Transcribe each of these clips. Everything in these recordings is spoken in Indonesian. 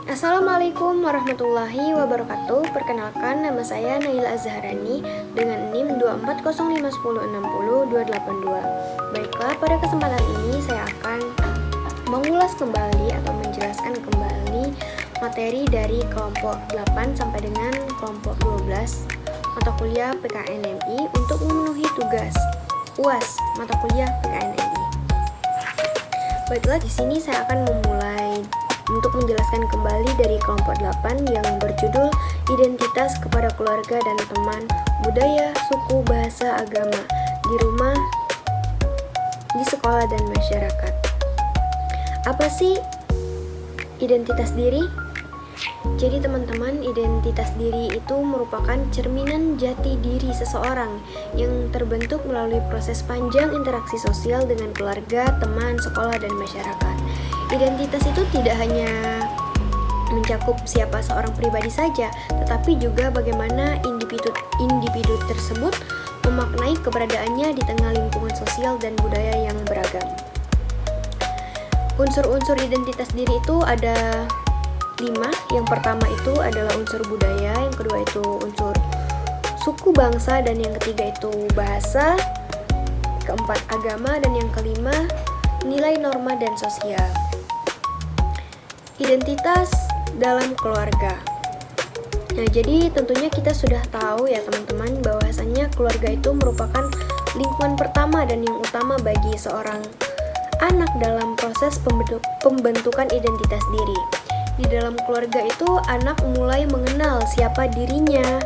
Assalamualaikum warahmatullahi wabarakatuh. Perkenalkan, nama saya Naila Azharani dengan NIM 24051060282. Baiklah, pada kesempatan ini saya akan mengulas kembali atau menjelaskan kembali materi dari kelompok 8 sampai dengan kelompok 12 mata kuliah PKNMI untuk memenuhi tugas UAS mata kuliah PKNMI. Baiklah, di sini saya akan memulai untuk menjelaskan kembali dari kelompok 8 yang berjudul Identitas kepada Keluarga dan Teman, Budaya, Suku, Bahasa, Agama, di rumah, di sekolah, dan masyarakat. Apa sih identitas diri? Jadi teman-teman, identitas diri itu merupakan cerminan jati diri seseorang yang terbentuk melalui proses panjang interaksi sosial dengan keluarga, teman, sekolah, dan masyarakat. Identitas itu tidak hanya mencakup siapa seorang pribadi saja, tetapi juga bagaimana individu tersebut memaknai keberadaannya di tengah lingkungan sosial dan budaya yang beragam. Unsur-unsur identitas diri itu ada 5. Yang pertama itu adalah unsur budaya, yang kedua itu unsur suku bangsa, dan yang ketiga itu bahasa, keempat agama, dan yang kelima nilai norma dan sosial. Identitas dalam keluarga. Nah, jadi tentunya kita sudah tahu ya teman-teman bahwasannya keluarga itu merupakan lingkungan pertama dan yang utama bagi seorang anak dalam proses pembentukan identitas diri. Di dalam keluarga itu anak mulai mengenal siapa dirinya,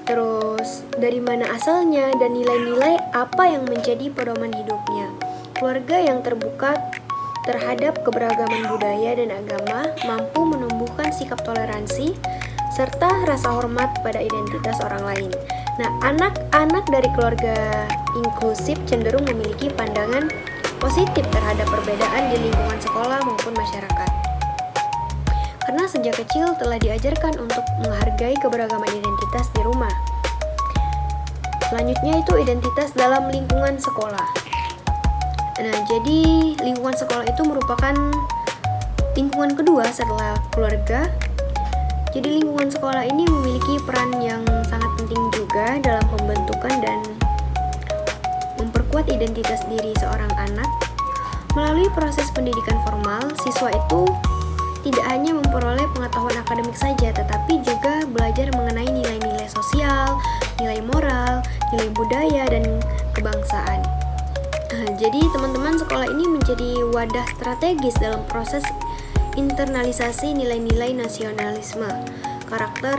terus dari mana asalnya, dan nilai-nilai apa yang menjadi pedoman hidupnya. Keluarga yang terbuka terhadap keberagaman budaya dan agama mampu menumbuhkan sikap toleransi serta rasa hormat pada identitas orang lain. Nah, anak-anak dari keluarga inklusif cenderung memiliki pandangan positif terhadap perbedaan di lingkungan sekolah maupun masyarakat. Karena sejak kecil telah diajarkan untuk menghargai keberagaman identitas di rumah. Selanjutnya itu identitas dalam lingkungan sekolah. Nah, jadi lingkungan sekolah itu merupakan lingkungan kedua setelah keluarga. Jadi lingkungan sekolah ini memiliki peran yang sangat penting juga dalam pembentukan dan memperkuat identitas diri seorang anak. Melalui proses pendidikan formal, siswa itu tidak hanya memperoleh pengetahuan akademik saja, tetapi juga belajar mengenai nilai-nilai sosial, nilai moral, nilai budaya, dan kebangsaan. Jadi teman-teman, sekolah ini menjadi wadah strategis dalam proses internalisasi nilai-nilai nasionalisme, karakter,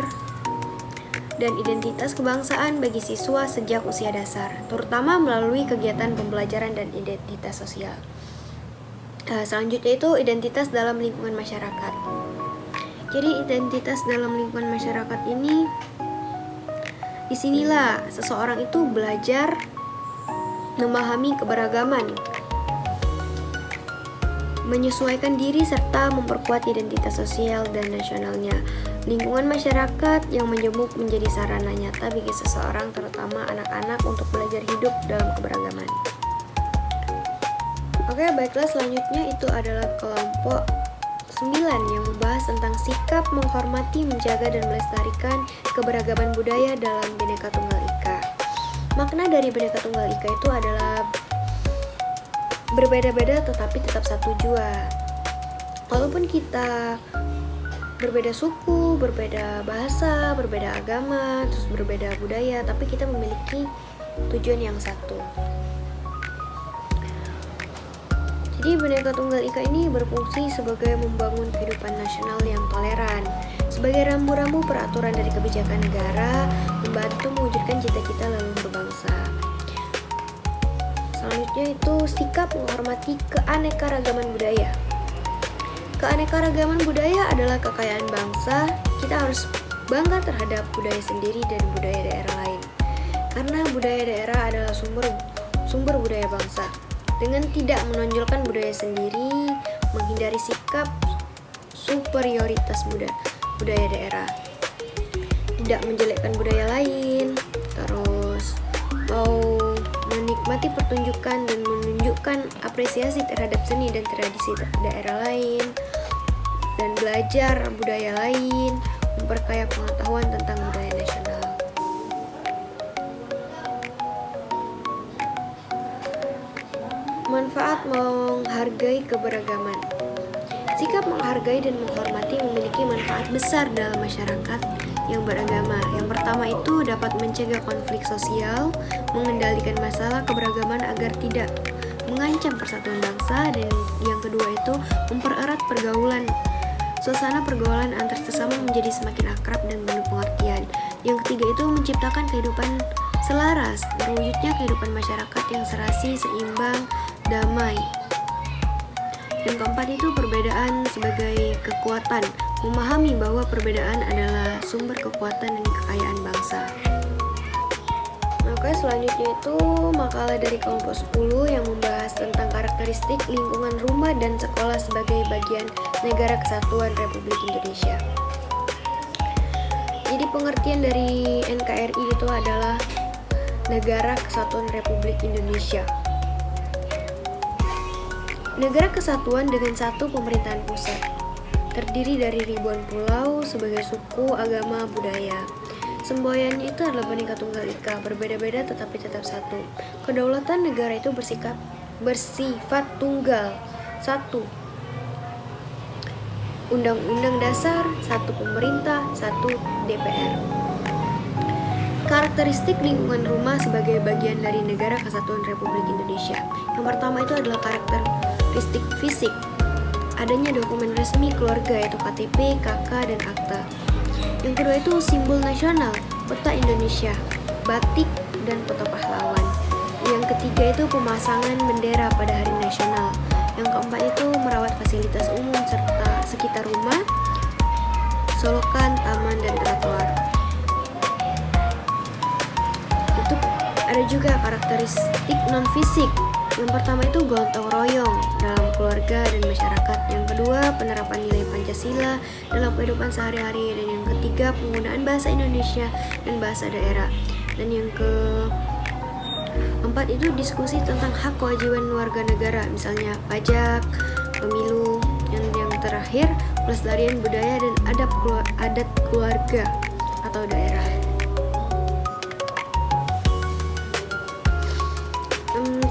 dan identitas kebangsaan bagi siswa sejak usia dasar, terutama melalui kegiatan pembelajaran dan identitas sosial. Selanjutnya itu identitas dalam lingkungan masyarakat. Jadi identitas dalam lingkungan masyarakat ini, disinilah seseorang itu belajar memahami keberagaman, menyesuaikan diri serta memperkuat identitas sosial dan nasionalnya. Lingkungan masyarakat yang menjemuk menjadi sarana nyata bagi seseorang, terutama anak-anak, untuk belajar hidup dalam keberagaman. Oke, baiklah, selanjutnya itu adalah kelompok 9 yang membahas tentang sikap menghormati, menjaga, dan melestarikan keberagaman budaya dalam Bhinneka Tunggal Ika. Makna dari Bhinneka Tunggal Ika itu adalah berbeda-beda tetapi tetap satu jua. Walaupun kita berbeda suku, berbeda bahasa, berbeda agama, terus berbeda budaya, tapi kita memiliki tujuan yang satu. Jadi Bhinneka Tunggal Ika ini berfungsi sebagai membangun kehidupan nasional yang toleran, sebagai rambu-rambu peraturan dari kebijakan negara, membantu mewujudkan cita-cita leluhur berbangsa. Selanjutnya itu sikap menghormati keanekaragaman budaya. Keanekaragaman budaya adalah kekayaan bangsa. Kita harus bangga terhadap budaya sendiri dan budaya daerah lain, karena budaya daerah adalah sumber budaya bangsa. Dengan tidak menonjolkan budaya sendiri, menghindari sikap superioritas budaya daerah, tidak menjelekkan budaya lain, terus mau menikmati pertunjukan dan menunjukkan apresiasi terhadap seni dan tradisi daerah lain, belajar budaya lain, memperkaya pengetahuan tentang budaya nasional. Manfaat menghargai keberagaman. Sikap menghargai dan menghormati memiliki manfaat besar dalam masyarakat yang beragama. Yang pertama itu dapat mencegah konflik sosial, mengendalikan masalah keberagaman agar tidak mengancam persatuan bangsa, dan yang kedua itu mempererat pergaulan. Suasana pergaulan antar sesama menjadi semakin akrab dan penuh pengertian. Yang ketiga itu menciptakan kehidupan selaras, terwujudnya kehidupan masyarakat yang serasi, seimbang, damai. Yang keempat itu perbedaan sebagai kekuatan, memahami bahwa perbedaan adalah sumber kekuatan dan kekayaan bangsa. Oke, selanjutnya itu makalah dari kelompok 10 yang membahas tentang karakteristik lingkungan rumah dan sekolah sebagai bagian negara kesatuan Republik Indonesia. Jadi pengertian dari NKRI itu adalah Negara Kesatuan Republik Indonesia. Negara kesatuan dengan satu pemerintahan pusat, terdiri dari ribuan pulau sebagai suku, agama, budaya. Semboyannya itu adalah Bhinneka Tunggal Ika, berbeda-beda tetapi tetap satu. Kedaulatan negara itu bersifat tunggal, satu. Undang-undang dasar, satu pemerintah, satu DPR. Karakteristik lingkungan rumah sebagai bagian dari Negara Kesatuan Republik Indonesia. Yang pertama itu adalah karakteristik fisik. Adanya dokumen resmi keluarga yaitu KTP, KK, dan akta. Yang kedua itu simbol nasional, peta Indonesia, batik, dan foto pahlawan. Yang ketiga itu pemasangan bendera pada hari nasional. Yang keempat itu merawat fasilitas umum serta sekitar rumah, solokan, taman, dan trotoar. Itu ada juga karakteristik non fisik. Yang pertama itu gotong royong dalam keluarga dan masyarakat. Yang kedua penerapan nilai Pancasila dalam kehidupan sehari-hari. Dan yang ketiga penggunaan bahasa Indonesia dan bahasa daerah. Dan yang keempat itu diskusi tentang hak kewajiban warga negara, misalnya pajak, pemilu. Yang terakhir pelestarian budaya dan adat keluarga atau daerah.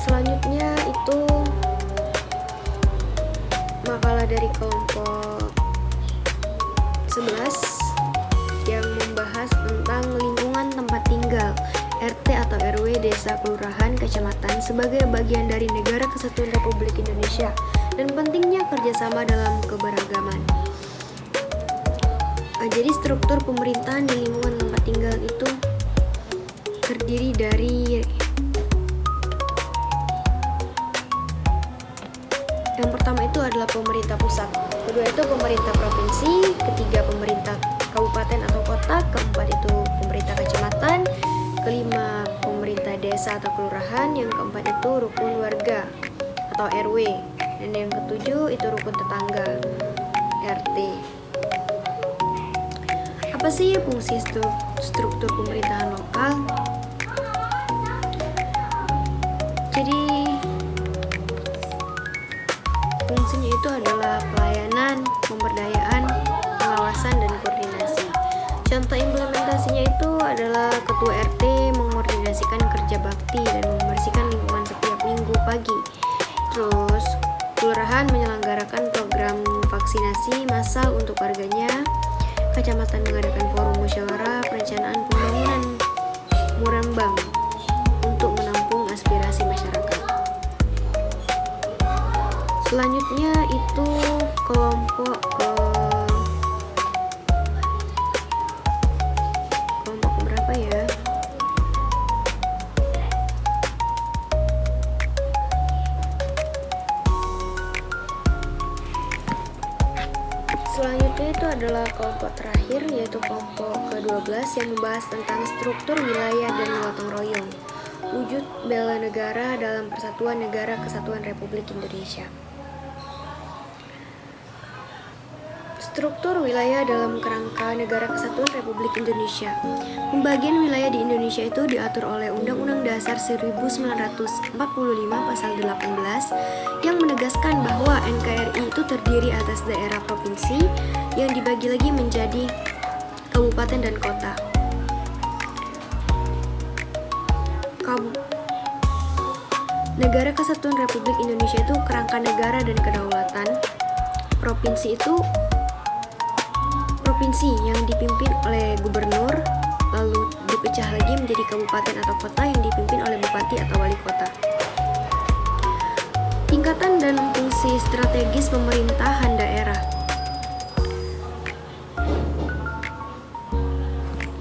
Selanjutnya itu makalah dari kelompok 11 yang membahas tentang lingkungan tempat tinggal, RT atau RW, desa, kelurahan, kecamatan sebagai bagian dari Negara Kesatuan Republik Indonesia dan pentingnya kerjasama dalam keberagaman. Jadi struktur pemerintahan di lingkungan tempat tinggal itu terdiri dari yang pertama itu adalah pemerintah pusat, kedua itu pemerintah provinsi, ketiga pemerintah kabupaten atau kota, keempat itu pemerintah kecamatan, kelima pemerintah desa atau kelurahan, yang keempat itu rukun warga atau RW, dan yang ketujuh itu rukun tetangga RT. Apa sih fungsi struktur pemerintahan lokal? Jadi fungsinya itu adalah pelayanan, pemberdayaan, pengawasan, dan koordinasi. Contoh implementasinya itu adalah ketua RT mengkoordinasikan kerja bakti dan membersihkan lingkungan setiap minggu pagi. Terus, kelurahan menyelenggarakan program vaksinasi massal untuk warganya. Kecamatan mengadakan forum musyawarah perencanaan pembangunan Murembang untuk menampung aspirasi masyarakat. Selanjutnya itu kelompok berapa ya? Selanjutnya itu adalah kelompok terakhir, yaitu kelompok ke-12 yang membahas tentang struktur wilayah dan gotong royong, wujud bela negara dalam Persatuan Negara Kesatuan Republik Indonesia. Struktur wilayah dalam kerangka Negara Kesatuan Republik Indonesia. Pembagian wilayah di Indonesia itu diatur oleh Undang-Undang Dasar 1945 Pasal 18 yang menegaskan bahwa NKRI itu terdiri atas daerah provinsi yang dibagi lagi menjadi kabupaten dan kota. Negara Kesatuan Republik Indonesia itu kerangka negara dan kedaulatan. Provinsi itu provinsi yang dipimpin oleh gubernur, lalu dipecah lagi menjadi kabupaten atau kota yang dipimpin oleh bupati atau wali kota. Tingkatan dan fungsi strategis pemerintahan daerah.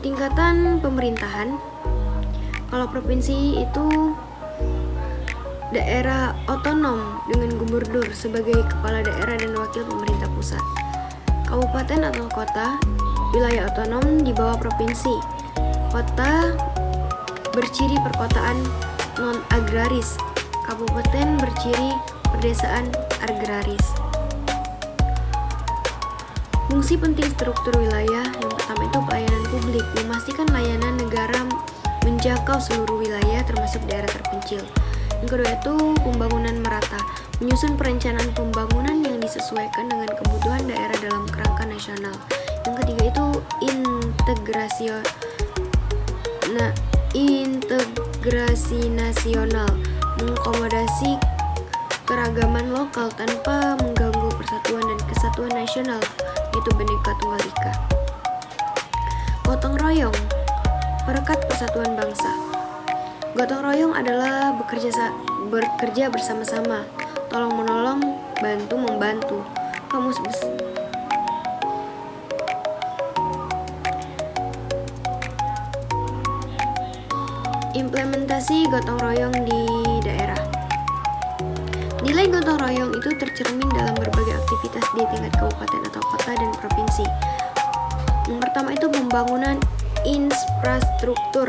Tingkatan pemerintahan, kalau provinsi itu daerah otonom dengan gubernur sebagai kepala daerah dan wakil pemerintah pusat. Kabupaten atau kota, wilayah otonom di bawah provinsi. Kota berciri perkotaan non-agraris. Kabupaten berciri perdesaan agraris. Fungsi penting struktur wilayah yang pertama itu pelayanan publik, memastikan layanan negara menjangkau seluruh wilayah termasuk daerah terpencil. Yang kedua itu pembangunan merata, menyusun perencanaan pembangunan yang disesuaikan dengan kebutuhan daerah dalam kerangka nasional. Yang ketiga itu integrasi nasional, mengakomodasi keragaman lokal tanpa mengganggu persatuan dan kesatuan nasional, yaitu Bhinneka Tunggal Ika. Gotong royong, perekat persatuan bangsa. Gotong royong adalah bekerja bersama-sama, tolong menolong, bantu membantu. Kamus besar. Implementasi gotong royong di daerah. Nilai gotong royong itu tercermin dalam berbagai aktivitas di tingkat kabupaten atau kota dan provinsi. Yang pertama itu pembangunan infrastruktur.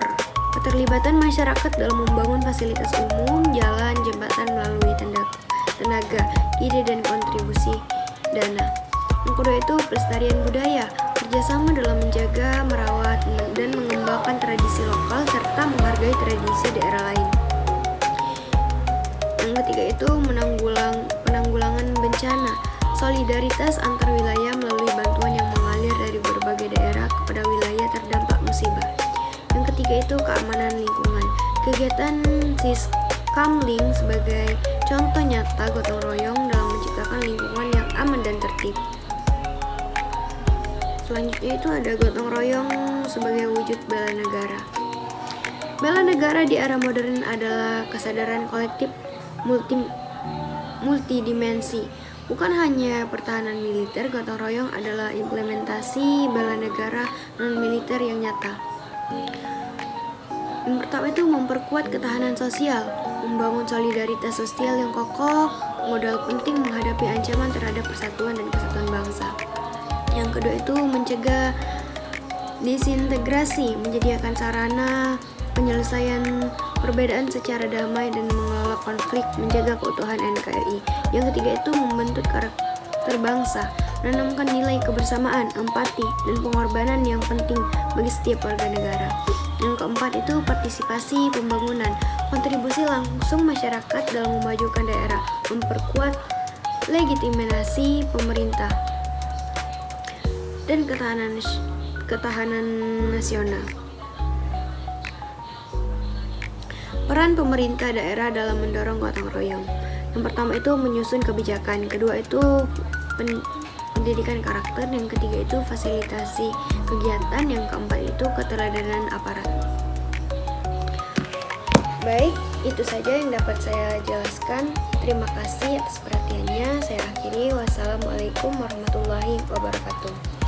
Keterlibatan masyarakat dalam membangun fasilitas umum, jalan, jembatan melalui tenaga, ide dan kontribusi dana. Yang kedua itu pelestarian budaya, kerjasama dalam menjaga, merawat, dan mengembangkan tradisi lokal serta menghargai tradisi daerah lain. Yang ketiga itu penanggulangan bencana, solidaritas antar wilayah melalui bantuan yang mengalir dari berbagai daerah kepada wilayah terdampak musibah. Yang ketiga itu keamanan lingkungan. Kegiatan Siskamling sebagai contoh nyata gotong royong dalam menciptakan lingkungan yang aman dan tertib. Selanjutnya itu ada gotong royong sebagai wujud bela negara. Bela negara di era modern adalah kesadaran kolektif multidimensi. Bukan hanya pertahanan militer, gotong royong adalah implementasi bela negara non-militer yang nyata. Yang pertama itu memperkuat ketahanan sosial, membangun solidaritas sosial yang kokoh, modal penting menghadapi ancaman terhadap persatuan dan kesatuan bangsa. Yang kedua itu mencegah disintegrasi, menyediakan sarana penyelesaian perbedaan secara damai dan mengelola konflik, menjaga keutuhan NKRI. Yang ketiga itu membentuk karakter bangsa, menanamkan nilai kebersamaan, empati, dan pengorbanan yang penting bagi setiap warga negara. Yang keempat itu partisipasi pembangunan, kontribusi langsung masyarakat dalam memajukan daerah, memperkuat legitimasi pemerintah dan ketahanan nasional. Peran pemerintah daerah dalam mendorong gotong royong. Yang pertama itu menyusun kebijakan, kedua itu pendidikan karakter, yang ketiga itu fasilitasi kegiatan, yang keempat itu keteladanan aparat. Baik, itu saja yang dapat saya jelaskan. Terima kasih atas perhatiannya. Saya akhiri. Wassalamualaikum warahmatullahi wabarakatuh.